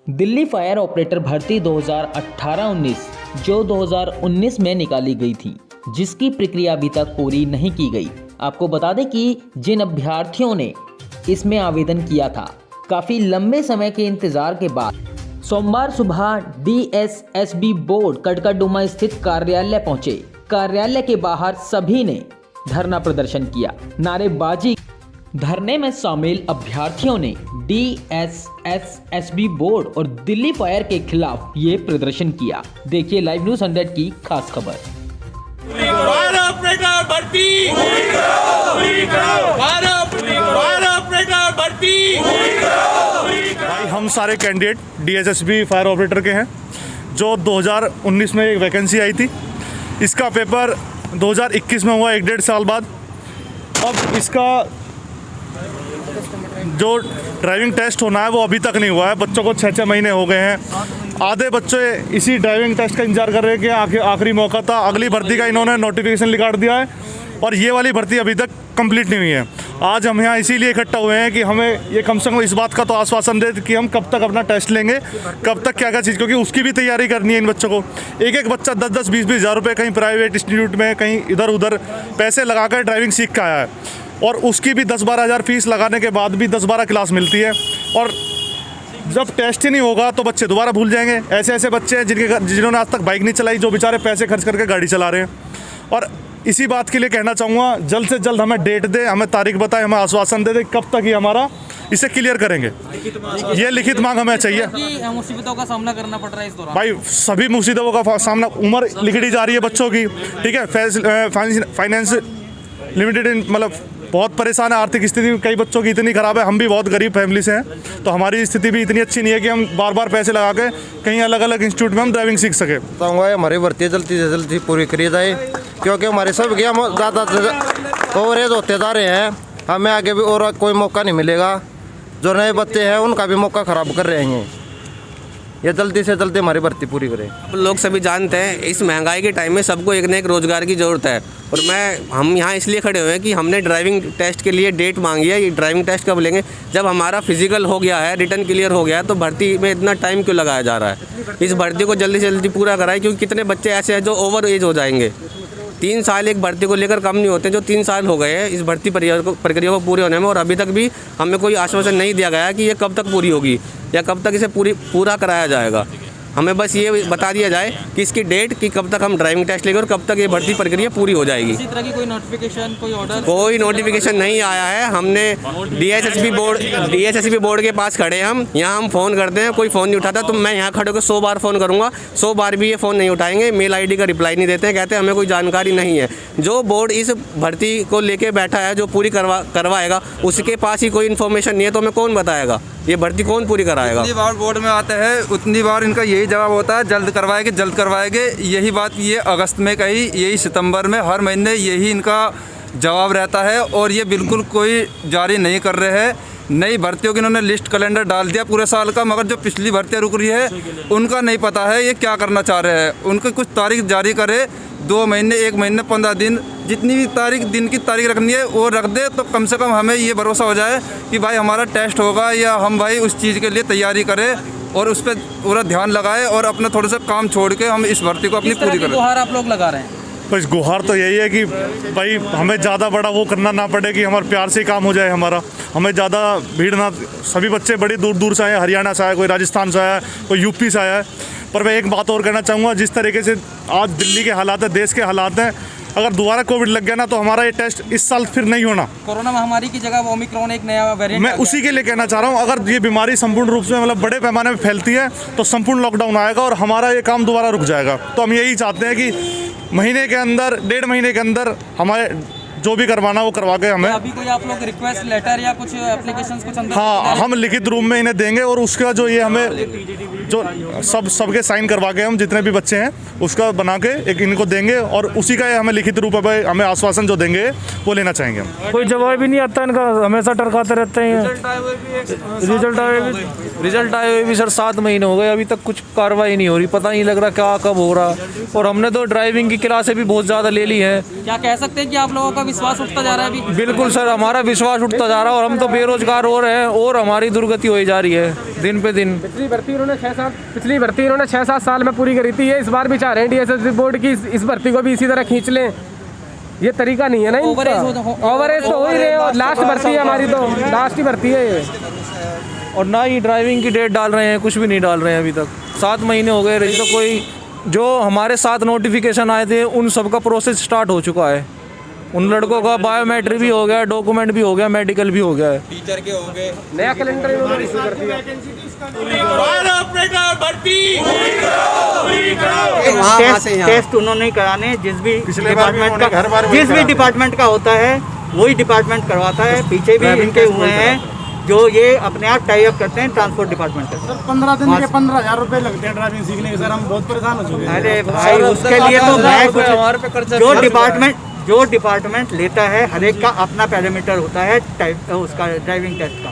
Delhi fire operator भर्ती 2018-19 जो 2019 में निकाली गई थी, जिसकी प्रक्रिया अभी तक पूरी नहीं की गई। आपको बता दें कि जिन अभ्यर्थियों ने इसमें आवेदन किया था, काफ़ी लंबे समय के इंतजार के बाद सोमवार सुबह DSSB बोर्ड कटकड़डुमा स्थित कार्यालय पहुंचे। कार्यालय के बाहर सभी ने धरना प्रदर्शन किया, नारेबाजी। धरने में शामिल अभ्यर्थियों ने DSSB बोर्ड और दिल्ली फायर के खिलाफ ये प्रदर्शन किया। देखिए लाइव न्यूज़ 100 की खास खबर। फायर ऑपरेटर भर्ती पूरी करो, पूरी करो। फायर ऑपरेटर भर्ती पूरी करो, पूरी करो। भाई हम सारे कैंडिडेट DSSB फायर ऑपरेटर के हैं, जो 2019 में एक वैकेंसी आई थी। इसका पेपर 2021 में हुआ, 1-1.5 साल बाद। अब इसका जो ड्राइविंग टेस्ट होना है वो अभी तक नहीं हुआ है। बच्चों को 6-6 महीने हो गए हैं। आधे बच्चे इसी ड्राइविंग टेस्ट का इंतजार कर रहे हैं कि आखिरी मौका था। अगली भर्ती का इन्होंने नोटिफिकेशन निकाल दिया है और ये वाली भर्ती अभी तक कंप्लीट नहीं हुई है। आज हम यहाँ इसीलिए इकट्ठा हुए हैं कि हमें ये कम से कम इस बात का तो आश्वासन दे कि हम कब तक अपना टेस्ट लेंगे, कब तक क्या क्या चीज़, क्योंकि उसकी भी तैयारी करनी है इन बच्चों को। एक बच्चा 10-10, 20-20 हज़ार रुपये कहीं प्राइवेट इंस्टीट्यूट में, कहीं इधर उधर पैसे लगाकर ड्राइविंग सीख के आया है और उसकी भी 10-12 हज़ार फीस लगाने के बाद भी 10-12 क्लास मिलती है। और जब टेस्ट ही नहीं होगा तो बच्चे दोबारा भूल जाएंगे। ऐसे ऐसे बच्चे हैं जिन्होंने आज तक बाइक नहीं चलाई, जो बेचारे पैसे खर्च करके गाड़ी चला रहे हैं। और इसी बात के लिए कहना चाहूँगा, जल्द से जल्द हमें डेट दे, हमें तारीख बताए, हमें आश्वासन दे कब तक ये हमारा इसे क्लियर करेंगे। ये लिखित मांग हमें चाहिए। मुसीबतों का सामना करना पड़ रहा है इस दौरान। भाई सभी मुसीबतों का सामना, उम्र लिखड़ी जा रही है बच्चों की, ठीक है। फाइनेंस लिमिटेड, मतलब बहुत परेशान है। आर्थिक स्थिति कई बच्चों की इतनी ख़राब है। हम भी बहुत गरीब फैमिली से हैं, तो हमारी स्थिति भी इतनी अच्छी नहीं है कि हम बार बार पैसे लगा के कहीं अलग अलग इंस्टीट्यूट में हम ड्राइविंग सीख सके। हमारी भर्ती जल्दी से जल्दी पूरी करी जाए, क्योंकि हमारे सब के हम ज़्यादा ओवरेज होते जा रहे हैं। हमें आगे भी और कोई मौका नहीं मिलेगा। जो नए बच्चे हैं उनका भी मौका ख़राब कर रहे हैं। ये जल्दी से जल्दी हमारी भर्ती पूरी करें। लोग सभी जानते हैं इस महंगाई के टाइम में सबको एक न एक रोज़गार की ज़रूरत है। और हम यहाँ इसलिए खड़े हुए हैं कि हमने ड्राइविंग टेस्ट के लिए डेट मांगी है। ये ड्राइविंग टेस्ट कब लेंगे? जब हमारा फिजिकल हो गया है, रिटर्न क्लियर हो गया है, तो भर्ती में इतना टाइम क्यों लगाया जा रहा है? इस भर्ती को जल्दी से जल्दी पूरा कराएं, क्योंकि कितने बच्चे ऐसे हैं जो ओवर एज हो जाएंगे। 3 साल एक भर्ती को लेकर कम नहीं होते। जो 3 साल हो गए हैं इस भर्ती प्रक्रिया को पूरे होने में, और अभी तक भी हमें कोई आश्वासन नहीं दिया गया है कि ये कब तक पूरी होगी या कब तक इसे पूरा कराया जाएगा। हमें बस ये बता दिया जाए कि इसकी डेट, कि कब तक हम ड्राइविंग टेस्ट लेंगे और कब तक ये भर्ती प्रक्रिया पूरी हो जाएगी। इसी तरह की कोई नोटिफिकेशन, कोई ऑर्डर? कोई नोटिफिकेशन नहीं आया है। हमने DSSB बोर्ड के पास खड़े हैं हम। यहाँ हम फ़ोन करते हैं, कोई फ़ोन नहीं उठाता। तो मैं यहाँ खड़े होकर 100 बार फ़ोन करूँगा, 100 बार भी ये फ़ोन नहीं उठाएंगे। मेल ID का रिप्लाई नहीं देते हैं, कहते हैं हमें कोई जानकारी नहीं है। जो बोर्ड इस भर्ती को लेके बैठा है, जो पूरी करवाएगा, उसके पास ही कोई इन्फॉर्मेशन नहीं है, तो हमें कौन बताएगा ये भर्ती कौन पूरी कराएगा? जितनी बार बोर्ड में आते हैं उतनी बार इनका यही जवाब होता है, जल्द करवाएंगे। यही बात ये अगस्त में कही, यही सितंबर में, हर महीने यही इनका जवाब रहता है। और ये बिल्कुल कोई जारी नहीं कर रहे हैं। नई भर्तियों की इन्होंने लिस्ट कैलेंडर डाल दिया पूरे साल का, मगर जो पिछली भर्तियाँ रुक रही है उनका नहीं पता है ये क्या करना चाह रहे हैं। उनकी कुछ तारीख जारी करे, 2 महीने, 1 महीने, 15 दिन, जितनी भी दिन की तारीख रखनी है वो रख दे, तो कम से कम हमें ये भरोसा हो जाए कि भाई हमारा टेस्ट होगा, या हम भाई उस चीज़ के लिए तैयारी करें और उस पर पूरा ध्यान लगाए और अपना थोड़ा सा काम छोड़ के हम इस भर्ती को अपनी पूरी करें। गुहार आप लोग लगा रहे हैं? बस गुहार तो यही है कि भाई हमें ज़्यादा बड़ा वो करना ना पड़े, कि हमारे प्यार से काम हो जाए हमारा। हमें ज़्यादा भीड़ ना, सभी बच्चे बड़ी दूर दूर से आए, हरियाणा से आए, कोई राजस्थान से आया, कोई UP से आया है। पर मैं एक बात और कहना चाहूँगा, जिस तरीके से आज दिल्ली के हालात है, देश के हालात हैं, अगर दोबारा कोविड लग गया ना तो हमारा ये टेस्ट इस साल फिर नहीं होना। कोरोना महामारी की जगह ओमिक्रॉन एक नया वेरिएंट, मैं उसी के लिए कहना चाह रहा हूँ, अगर ये बीमारी संपूर्ण रूप से, मतलब बड़े पैमाने में फैलती है, तो संपूर्ण लॉकडाउन आएगा और हमारा ये काम दोबारा रुक जाएगा। तो हम यही चाहते हैं कि महीने के अंदर, 1.5 महीने के अंदर हमारे जो भी करवाना वो करवा के हमें। अभी कोई आप लोग रिक्वेस्ट लेटर या कुछ एप्लीकेशंस कुछ अंदर? हाँ, हम लिखित रूप में इन्हें देंगे और उसका जो ये हमें जो सबके साइन करवा के, हम जितने भी बच्चे हैं उसका बना के एक इनको देंगे, और उसी का ये हमें लिखित रूप में हमें आश्वासन जो देंगे वो लेना चाहेंगे हम। कोई जवाब ही नहीं आता इनका, हमेशा टरकाते रहते हैं। रिजल्ट आए हुए भी सर 7 महीने हो गए, अभी तक कुछ कार्रवाई नहीं हो रही। पता नहीं लग रहा क्या कब हो रहा। और हमने तो ड्राइविंग की क्लासें भी बहुत ज़्यादा ले ली है। क्या कह सकते हैं कि आप लोगों का विश्वास उठता जा रहा है अभी? बिल्कुल सर, हमारा विश्वास उठता जा रहा है और हम तो बेरोजगार हो रहे हैं और हमारी दुर्गति हो जा रही है दिन पे दिन। पिछली भर्ती उन्होंने 6-7 साल में पूरी करी थी। ये इस बार भी चाह रहे हैं डीएसएसबी बोर्ड की इस भर्ती को भी इसी तरह खींच लें। ये तरीका नहीं है ना इनका। ओवरेज तो हो ही रहे हैं। लास्ट भर्ती है हमारी, तो लास्ट ही भर्ती है ये। और ना ही ड्राइविंग की डेट डाल रहे हैं, कुछ भी नहीं डाल रहे हैं अभी तक। 7 महीने हो गए। रही तो कोई जो हमारे साथ नोटिफिकेशन आए थे उन सब का प्रोसेस स्टार्ट हो चुका है। उन लड़कों का बायोमेट्रिक भी हो गया, डॉक्यूमेंट भी हो गया, मेडिकल भी हो गया है। टीचर के हो गए। नया कैलेंडर इन्होंने इशू कर दिया। फायर ऑपरेटर भर्ती पूरी करो। टेस्ट उन्होंने कराने जिस भी डिपार्टमेंट का होता है वही डिपार्टमेंट करवाता है। पीछे भी इनके हुए हैं जो ये अपने आप टाई अप करते हैं ट्रांसपोर्ट डिपार्टमेंट के साथ। 15 दिन के 15,000 रुपए लगते हैं ड्राइविंग सीखने के। सर हम बहुत परेशान हो चुके हैं। अरे भाई उसके लिए तो मैं कुछ जो डिपार्टमेंट लेता है हर एक का अपना पैरामीटर होता है उसका ड्राइविंग टेस्ट का।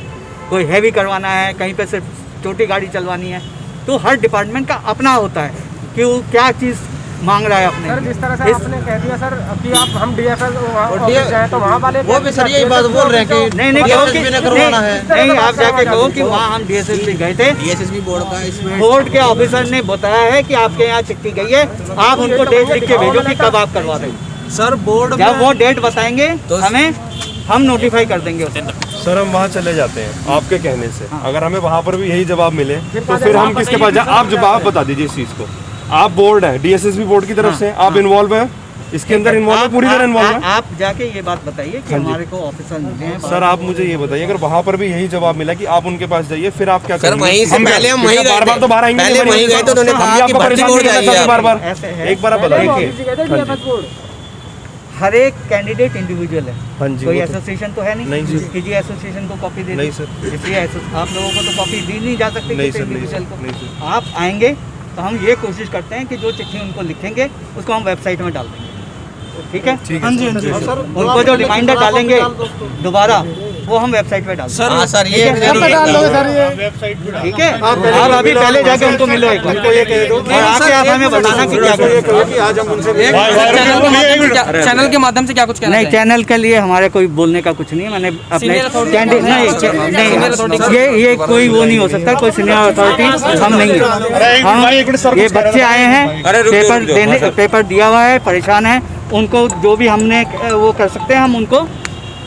कोई हैवी करवाना है, कहीं पे सिर्फ छोटी गाड़ी चलवानी है, तो हर डिपार्टमेंट का अपना होता है कि वो क्या चीज़ मांग रहा है अपने। सर जिस तरह से आपने कह दिया सर कि आप हम डीएफएल ऑफिस जाएं तो वहाँ वाले वो भी सर यही बात बोल रहे हैं कि नहीं आप जाके कहो कि वहाँ हम डीएसएसबी गए थे। डीएसएसबी बोर्ड का इसमें बोर्ड के ऑफिसर ने बताया है कि आपके यहाँ चिट्ठी गई है, आप उनको डेट लिख के भेजो कि कब आप करवा दें। सर बोर्ड जब वो डेट बताएंगे तो हमें हम नोटिफाई कर देंगे उसे। सर हम वहाँ चले जाते हैं आपके कहने से। अगर हमें वहाँ पर भी यही जवाब मिले तो फिर हम किसके पास जाए? आप जवाब बता दीजिए इस चीज़ को। आप बोर्ड है, डीएसएसबी बोर्ड की तरफ से आप इन्वॉल्व हैं इसके अंदर, इन्वॉल्व है, पूरी तरह इन्वॉल्व है। आप जाके ये बात बताइए कि हमारे को ऑफिसर मिले हैं। सर आप मुझे ये बताइए, अगर वहाँ पर भी यही जवाब मिला कि आप उनके पास जाइए, फिर आप क्या सर करेंगे? वहीं से पहले हम वहीं गए बार-बार तो बाहर आएंगे, पहले वहीं गए तो उन्होंने कहा कि भर्ती बोर्ड जाइए बार-बार। एक बार आप बताइए। हर एक कैंडिडेट इंडिविजुअल है। हाँ जी, कोई वो तो- एसोसिएशन तो है नहीं जी। किसी एसोसिएशन को कॉपी दे नहीं सर। इसलिए आप लोगों को तो कॉपी दी नहीं जा सकती नहीं किसी सर, नहीं इंडिविजुअल सर, को। नहीं सर। आप आएंगे तो हम ये कोशिश करते हैं कि जो चिट्ठी उनको लिखेंगे उसको हम वेबसाइट में डाल देंगे। ठीक है? हाँ जी, हाँ जी। उनको जो रिमाइंडर डालेंगे दोबारा वो हम वेबसाइट पे डाल देंगे। हाँ सर ये ठीक है? आप अभी पहले जाके उनको मिलो एक बार और आके आप हमें बताना कि क्या करें। आज हम उनसे चैनल के माध्यम से क्या कुछ कहना नहीं, चाहेंगे? चैनल के लिए हमारे कोई बोलने का कुछ नहीं है। मैंने अपने कैंडिडेट नहीं ये कोई वो नहीं हो सकता, कोई सीनियर अथॉरिटी हम नहीं है। हम ये बच्चे आए हैं, पेपर दिया हुआ है, परेशान है, उनको जो भी हमने वो कर सकते हैं हम उनको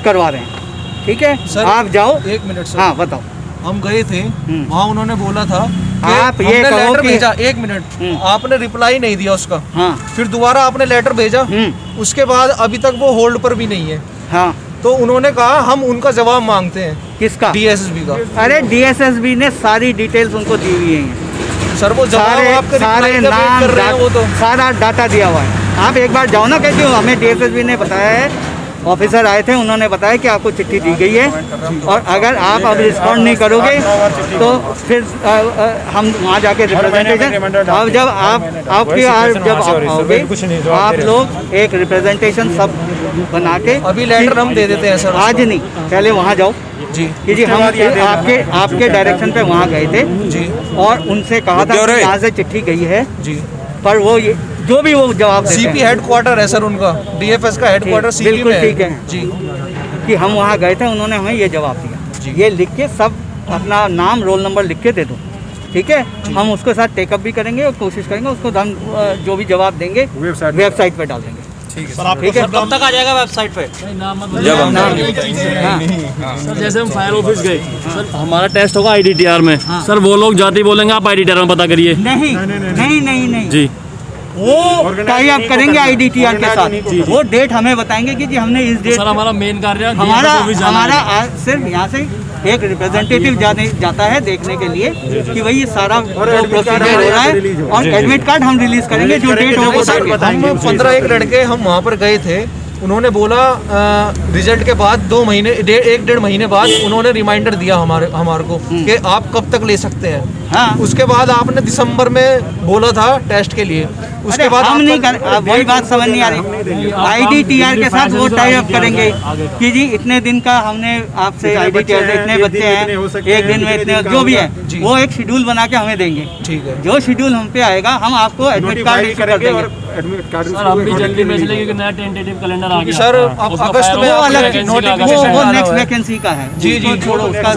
करवा रहे हैं। ठीक है सर, आप जाओ। 1 मिनट सर। हाँ बताओ। हम गए थे वहाँ, उन्होंने बोला था कि आप ये हमने कहो लेटर कि- भेजा। 1 मिनट, आपने रिप्लाई नहीं दिया उसका। हाँ फिर दोबारा आपने लेटर भेजा, उसके बाद अभी तक वो होल्ड पर भी नहीं है। हाँ तो उन्होंने कहा हम उनका जवाब मांगते हैं। किसका? डीएसएसबी का। अरे डीएसएसबी ने सारी डिटेल्स उनको दी हुई हैं। सर वो जवाब सारे आपके सारे reply का wait कर रहे हैं वो तो। सारा डाटा दिया हुआ है। आप एक बार जाओ ना, कहती हो हमें डीएसएसबी ने बताया है, ऑफिसर आए थे, उन्होंने बताया कि आपको चिट्ठी दी गई है और अगर आप अब रिस्पॉन्ड नहीं करोगे तो फिर हम वहाँ जाके रिप्रेजेंटेशन, अब जब आपकी जब आप आओगे आप लोग एक रिप्रेजेंटेशन सब बना के, अभी लेटर हम दे देते हैं सर। आज नहीं, पहले वहाँ जाओ जी कि जी हम आपके डायरेक्शन पे वहाँ गए थे जी, और उनसे कहा था कि यहाँ से चिट्ठी गई है जी, पर वो जो भी वो जवाब देते सीपी हैं। हेडक्वार्टर है सर उनका, डीएफएस का हेडक्वार्टर सीपी में बिल्कुल ठीक है जी, कि हम वहाँ गए थे, उन्होंने हमें ये जवाब दिया। ये लिख के सब अपना नाम रोल नंबर लिख के दे दो। ठीक है? हम उसके साथ टेकअप भी करेंगे और कोशिश करेंगे उसको हम जो भी जवाब देंगे वेबसाइट पे डाल देंगे। ठीक है? कब तक आ जाएगा वेबसाइट पे? जब हम सर जैसे हम फायर ऑफिस गए, सर हमारा टेस्ट होगा आईडीटीआर में। सर वो लोग जाते ही बोलेंगे आप आईडीटीआर में पता करिए। नहीं जी, वो टाई अप करेंगे आईडीटीआर के साथ। वो डेट हमें बताएंगे कि जी हमने इस डेट, सर हमारा मेन कार्य हमारा सिर्फ यहाँ से एक रिप्रेजेंटेटिव जाता है देखने के लिए कि भाई ये सारा प्रोसीजर हो रहा है और एडमिट कार्ड हम रिलीज करेंगे जो डेट होगा। हम 15 एक लड़के हम वहाँ पर गए थे, उन्होंने बोला रिजल्ट के बाद 2 महीने 1-1.5 महीने बाद उन्होंने रिमाइंडर दिया हमारे को कि आप कब तक ले सकते हैं। हाँ। उसके बाद आपने दिसंबर में बोला था टेस्ट के लिए, उसके बाद हम नहीं कर, वही बात समझ नहीं आ रही। IDTR के साथ वो टाई अप करेंगे कि जी इतने दिन का हमने आपसे IDTR से इतने बच्चे हैं, एक दिन में इतने, जो भी है वो एक शेड्यूल बना के हमें देंगे। ठीक है, जो शेड्यूल हम पे आएगा हम आपको एडमिट कार्ड इशू कर देंगे। सर अब भी जल्दी में इसलिए क्योंकि नया टेंटेटिव कैलेंडर आ गया सर अब अगस्त में वो अलग नोटिफिकेशन वो नेक्स्ट वैकेंसी का है। जी जी छोड़ो उसका,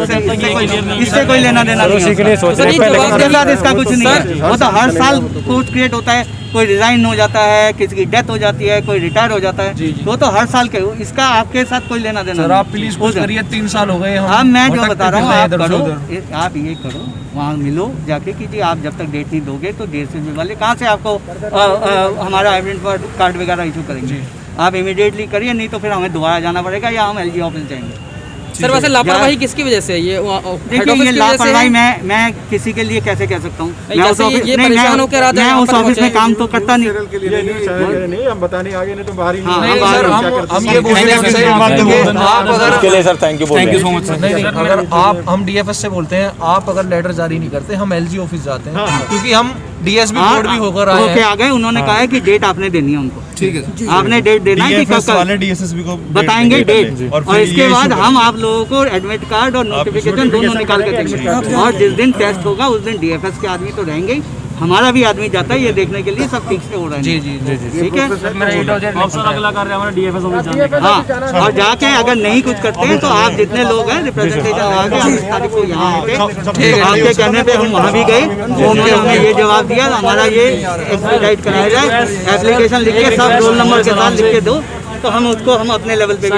इससे कोई लेना देना नहीं है। उसके साथ इसका कुछ नहीं है। वो तो हर साल पोस्ट क्रिएट होता है, कोई रिजाइन हो जाता है, किसी की डेथ हो जाती है, कोई रिटायर हो जाता है, वो तो हर साल के, इसका आपके साथ कोई लेना देना सर। नहीं। आप प्लीज कुछ करिए, 3 साल हो गए अब मैं जो बता रहा हूँ आप करो, आप ये करो, वहाँ मिलो जाके कि जी आप जब तक डेट नहीं दोगे तो DSSB वाले कहाँ से आपको हमारा आइडेंटिटी कार्ड वगैरह इशू करेंगे। आप इमीडिएटली करिए, नहीं तो फिर हमें दोबारा जाना पड़ेगा या हम LG ऑफिस जाएंगे। सर वैसे लापरवाही किसकी वजह से है ये? देखिए ये लापरवाही मैं किसी के लिए कैसे कह सकता हूँ? मैं उस ऑफिस में काम तो करता नहीं। नहीं हम बताने आगे नहीं तो बाहर ही हम ये बोल रहे हैं आप अगर sir thank you so much sir. नहीं अगर आप, हम DFS से बोलते हैं, आप अगर लेटर जारी नहीं करते हम LG ऑफिस जाते हैं, क्योंकि हम DSB बोर्ड भी होकर आए हैं। आ गए, उन्होंने कहा है कि डेट आपने देनी है उनको। ठीक है, आपने डेट देना है कि कब DSSB को बताएंगे डेट, और इसके बाद हम आप लोगों को एडमिट कार्ड और नोटिफिकेशन दोनों निकाल के देंगे। और जिस दिन टेस्ट होगा उस दिन DFS के आदमी तो रहेंगे ही, हमारा भी आदमी जाता है ये देखने के लिए सब ठीक से हो रहा है। जी जी जी जी ठीक है। अगला कार्य हमारा DFS ऑफिस जाने का। हाँ, और जाके अगर नहीं कुछ करते हैं तो आप जितने लोग हैं रिप्रेजेंटेशन आके हम इस तारीख को यहाँ आए थे, आपके कहने पे हम वहाँ भी गए, उन्होंने हमें ये जवाब दिया हमारा ये एक्सपीडाइट कराया जाए, एप्लीकेशन लिख के सब रोल नंबर के साथ लिख के दो, तो हम उसको हम अपने लेवल पे